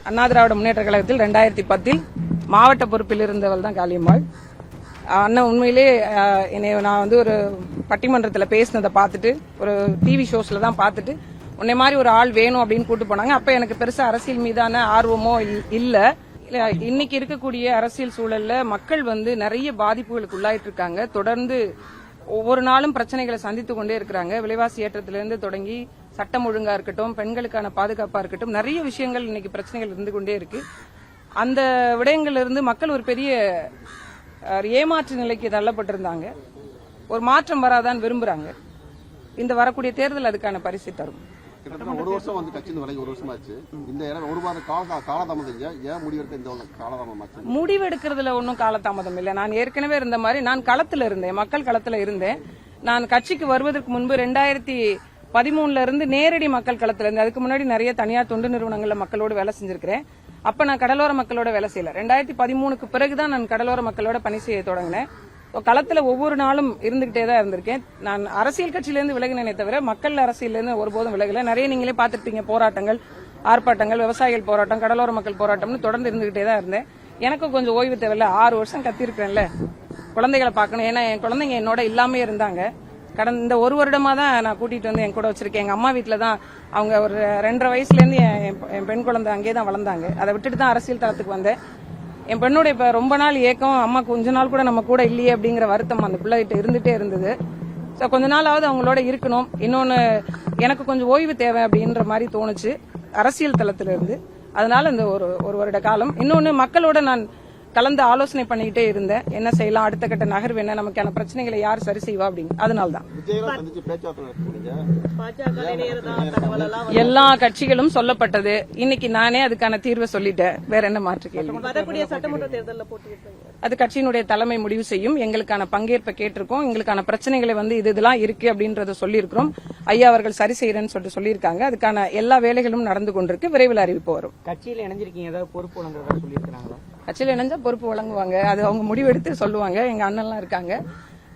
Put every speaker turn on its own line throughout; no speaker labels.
அண்ணா திராவிட முன்னேற்ற கழகத்தில் 2010 மாவட்ட பொறுப்பில் இருந்தவள் தான் காளியம்மாள். அண்ணன் உண்மையிலே நான் வந்து ஒரு பட்டிமன்றத்தில் பேசினதை பார்த்துட்டு, ஒரு டிவி ஷோஸ்ல தான் பார்த்துட்டு, உன்னை மாதிரி ஒரு ஆள் வேணும் அப்படின்னு கூட்டு போனாங்க. அப்ப எனக்கு பெருசா அரசியல் மீதான ஆர்வமோ இல்ல. இன்னைக்கு இருக்கக்கூடிய அரசியல் சூழல்ல மக்கள் வந்து நிறைய பாதிப்புகளுக்கு உள்ளாயிட்டு இருக்காங்க. தொடர்ந்து ஒவ்வொரு நாளும் பிரச்சனைகளை சந்தித்து கொண்டே இருக்கிறாங்க. விலைவாசி ஏற்றத்திலிருந்து தொடங்கி சட்டம் ஒழுங்கா இருக்கட்டும், பெண்களுக்கான பாதுகாப்பா இருக்கட்டும், நிறைய விஷயங்கள் இன்னைக்கு பிரச்சனைகள் இருந்து கொண்டே இருக்கு. அந்த விடயங்கள்ல இருந்து மக்கள் ஒரு பெரிய ஏமாற்று நிலைக்கு தள்ளப்பட்டிருந்தாங்க. ஒரு மாற்றம் வராதான் விரும்புறாங்க. இந்த வரக்கூடிய தேர்தல் அதுக்கான பரிசு தரும்.
கிட்டத்தட்ட ஒரு வருஷம் வந்து கட்சி விலகி ஒரு வருஷம் ஆச்சு. இந்த ஒரு மாத காலதாமதம் ஏன் முடிவெடுக்க இந்த காலதாமதம் ஆச்சு?
முடிவெடுக்கிறதுல ஒன்றும் காலதாமதம் இல்லை. நான் ஏற்கனவே இருந்த மாதிரி நான் களத்துல இருந்தேன், மக்கள் களத்துல இருந்தேன். நான் கட்சிக்கு வருவதற்கு முன்பு 2013 இருந்து நேரடி மக்கள் களத்துல இருந்தேன். அதுக்கு முன்னாடி நிறைய தனியார் தொண்டு நிறுவனங்கள்ல மக்களோடு வேலை செஞ்சிருக்கிறேன். அப்ப நான் கடலோர மக்களோட வேலை செய்யல. 2013க்கு பிறகுதான் நான் கடலோர மக்களோட பணி செய்ய தொடங்கினேன். களத்துல ஒவ்வொரு நாளும் இருந்துகிட்டே தான் இருந்திருக்கேன். நான் அரசியல் கட்சியிலிருந்து விலகினே தவிர மக்கள் அரசியலிருந்து ஒருபோதும் விலகல. நிறைய நீங்களே பார்த்திருப்பீங்க, போராட்டங்கள், ஆர்ப்பாட்டங்கள், விவசாயிகள் போராட்டம், கடலோர மக்கள் போராட்டம்னு தொடர்ந்து இருந்துகிட்டே தான் இருந்தேன். எனக்கும் கொஞ்சம் ஓய்வு தேவையில்ல. 6 வருஷம் கத்திருக்கேன்ல, குழந்தைகளை பார்க்கணும். ஏன்னா என் குழந்தைங்க என்னோட இல்லாமே இருந்தாங்க. கடந்த ஒரு வருடமா தான் நான் கூட்டிட்டு வந்து என் கூட வச்சிருக்கேன். எங்க அம்மா வீட்டுல தான் அவங்க ஒரு 2.5 வயசுல இருந்து என் பெண் குழந்தை அங்கேயே தான் வளர்ந்தாங்க. அதை விட்டுட்டு தான் அரசியல் தளத்துக்கு வந்தேன். என் பெண்ணோட இப்ப ரொம்ப நாள் ஏக்கம், அம்மா கொஞ்ச நாள் கூட நம்ம கூட இல்லையே அப்படிங்கிற வருத்தம் அந்த பிள்ளைகிட்ட இருந்துட்டே இருந்தது. சோ கொஞ்ச நாளாவது அவங்களோட இருக்கணும். இன்னொன்னு எனக்கு கொஞ்சம் ஓய்வு தேவை அப்படின்ற மாதிரி தோணுச்சு அரசியல் தளத்துல இருந்து. அதனால இந்த ஒரு வருட காலம் இன்னொன்னு மக்களோட நான் கலந்து ஆலோசனை பண்ணிக்கிட்டே இருந்தேன். என்ன செய்யலாம், அடுத்த கட்ட நகர்வு என்ன, நமக்கான பிரச்சனைகளை யார் சரி செய்வா அப்படின்னு. அதனால்தான் எல்லா கட்சிகளும் சொல்லப்பட்டது. இன்னைக்கு நானே அதுக்கான தீர்வை சொல்லிட்டேன். வேற என்ன மாற்று கேள்வி? அது கட்சியினுடைய தலைமை முடிவு செய்யும். எங்களுக்கான பங்கேற்பை கேட்டிருக்கோம். எங்களுக்கான பிரச்சனைகளை வந்து இதெல்லாம் இருக்கு அப்படின்றத சொல்லியிருக்கிறோம். ஐயா அவர்கள் சரி செய்யறேன்னு சொல்லிட்டு சொல்லியிருக்காங்க. அதுக்கான எல்லா வேலைகளும் நடந்து கொண்டிருக்கு. விரைவில் அறிவிப்பு வரும்.
கட்சியில இணைஞ்சிருக்கீங்க, ஏதாவது பொறுப்பு வழங்குறதா சொல்லியிருக்காங்களா?
கட்சியில இணைஞ்சா பொறுப்பு வழங்குவாங்க. அது அவங்க முடிவெடுத்து சொல்லுவாங்க. எங்க அண்ணன்லாம் இருக்காங்க,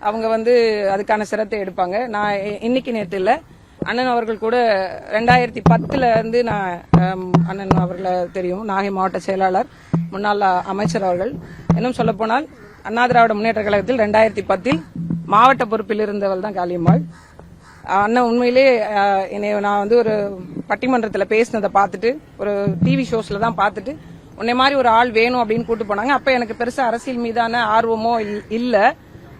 அவங்க வந்து அதுக்கான சிரத்தை எடுப்பாங்க. நான் இன்னைக்கு நேற்று இல்ல, அண்ணன் அவர்கள் கூட 2010 இருந்து நான் அண்ணன் அவர்களை தெரியும், நாகை மாவட்ட செயலாளர், முன்னாள் அமைச்சர் அவர்கள். இன்னும் சொல்ல போனால் அண்ணா திராவிட முன்னேற்ற கழகத்தில் 2010 மாவட்ட பொறுப்பில் இருந்தவள் தான் காளியம்மாள். அண்ணன் உண்மையிலே நான் வந்து ஒரு பட்டிமன்றத்தில் பேசினதை பார்த்துட்டு, ஒரு டிவி ஷோஸ்ல தான் பார்த்துட்டு, உன்னை மாதிரி ஒரு ஆள் வேணும் அப்படின்னு கூட்டு போனாங்க. அப்ப எனக்கு பெருசா அரசியல் மீதான ஆர்வமோ இல்ல.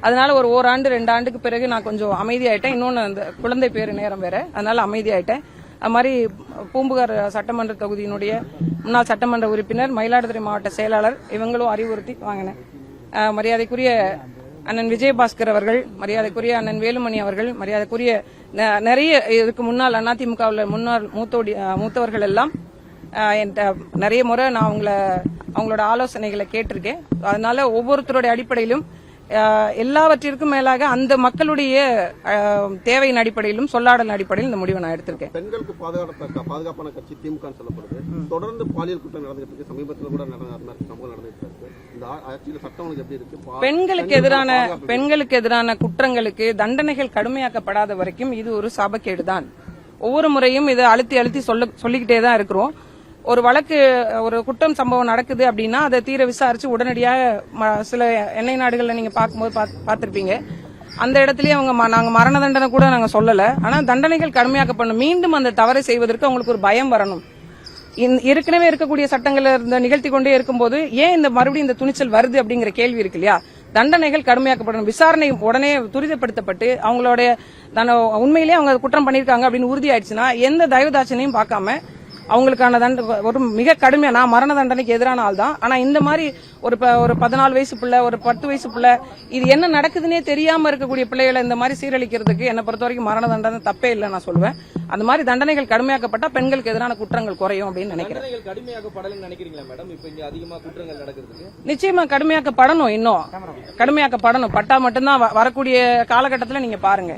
அதனால ஒரு ஓராண்டு 2 ஆண்டுக்கு பிறகு நான் கொஞ்சம் அமைதியாயிட்டேன். இன்னொன்னு அந்த குழந்தை பேரு நேரம் வேற, அதனால அமைதியாயிட்டேன். அது மாதிரி பூம்புகார் சட்டமன்ற தொகுதியினுடைய முன்னாள் சட்டமன்ற உறுப்பினர், மயிலாடுதுறை மாவட்ட செயலாளர், இவங்களும் அறிவுறுத்தி வாங்கினேன். மரியாதைக்குரிய அண்ணன் விஜயபாஸ்கர் அவர்கள், மரியாதைக்குரிய அண்ணன் வேலுமணி அவர்கள், மரியாதைக்குரிய நிறைய இதுக்கு முன்னாள் அதிமுகவில் முன்னாள் மூத்தவர்கள் எல்லாம் நிறைய முறை நான் அவங்களோட ஆலோசனைகளை கேட்டிருக்கேன். அதனால ஒவ்வொருத்தருடைய அடிப்படையிலும் எல்லாவற்றிற்கும் மேலாக அந்த மக்களுடைய தேவையின் அடிப்படையிலும் சொல்லாடல் அடிப்படையில் இந்த முடிவை நான் எடுத்திருக்கேன்.
பெண்களுக்கு பாதுகாப்பான கட்சி திமுக சொல்லப்படுது. தொடர்ந்து பாலியல் குற்றம் நடந்துட்டு இருக்கு. சமீபத்தில் கூட சம்பவம் நடந்துட்டு இருக்கு. இந்த ஆட்சியில் சட்டம் எப்படி இருக்கு?
பெண்களுக்கு எதிரான குற்றங்களுக்கு தண்டனைகள் கடுமையாக்கப்படாத வரைக்கும் இது ஒரு சாபக்கேடுதான். ஒவ்வொரு முறையும் இதை அழுத்தி சொல்லிக்கிட்டே தான் இருக்கிறோம். ஒரு வழக்கு, ஒரு குற்றம் சம்பவம் நடக்குது அப்படின்னா அதை தீர விசாரிச்சு உடனடியாக சில எண்ணெய் நாடுகள்ல நீங்க பார்க்கும்போது பார்த்திருப்பீங்க, அந்த இடத்துலயே நாங்க மரண தண்டனை கூட நாங்க சொல்லல. ஆனா தண்டனைகள் கடுமையாக்கப்படணும். மீண்டும் அந்த தவறை செய்வதற்கு அவங்களுக்கு ஒரு பயம் வரணும். ஏற்கனவே இருக்கக்கூடிய சட்டங்களை நிகழ்த்தி கொண்டே இருக்கும்போது ஏன் இந்த மறுபடியும் இந்த துணிச்சல் வருது அப்படிங்கிற கேள்வி இருக்கு இல்லையா? தண்டனைகள் கடுமையாக்கப்படணும். விசாரணை உடனே துரிதப்படுத்தப்பட்டு அவங்களுடைய உண்மையிலேயே அவங்க குற்றம் பண்ணிருக்காங்க அப்படின்னு உறுதி ஆயிடுச்சுன்னா எந்த தயவுதாட்சணையும் பார்க்காம அவங்களுக்கான ஒரு மிக கடுமையா, நான் மரண தண்டனைக்கு எதிரான ஆள் தான். ஆனா இந்த மாதிரி ஒரு 14 வயசு பிள்ளை, ஒரு 10 வயசு பிள்ளை, இது என்ன நடக்குதுன்னே தெரியாம இருக்கக்கூடிய பிள்ளைகளை இந்த மாதிரி சீரழிக்கிறதுக்கு என்னை பொறுத்த வரைக்கும் மரண தண்டனை தப்பே இல்லை நான் சொல்லுவேன். அந்த மாதிரி தண்டனைகள் கடுமையாக்கப்பட்டா பெண்களுக்கு எதிரான குற்றங்கள் குறையும் அப்படின்னு நினைக்கிறேன். நிச்சயமா கடுமையாக்கப்படணும். இன்னும் கடுமையாக்கப்படணும். பட்டா மட்டும்தான் வரக்கூடிய காலகட்டத்தில் நீங்க பாருங்க.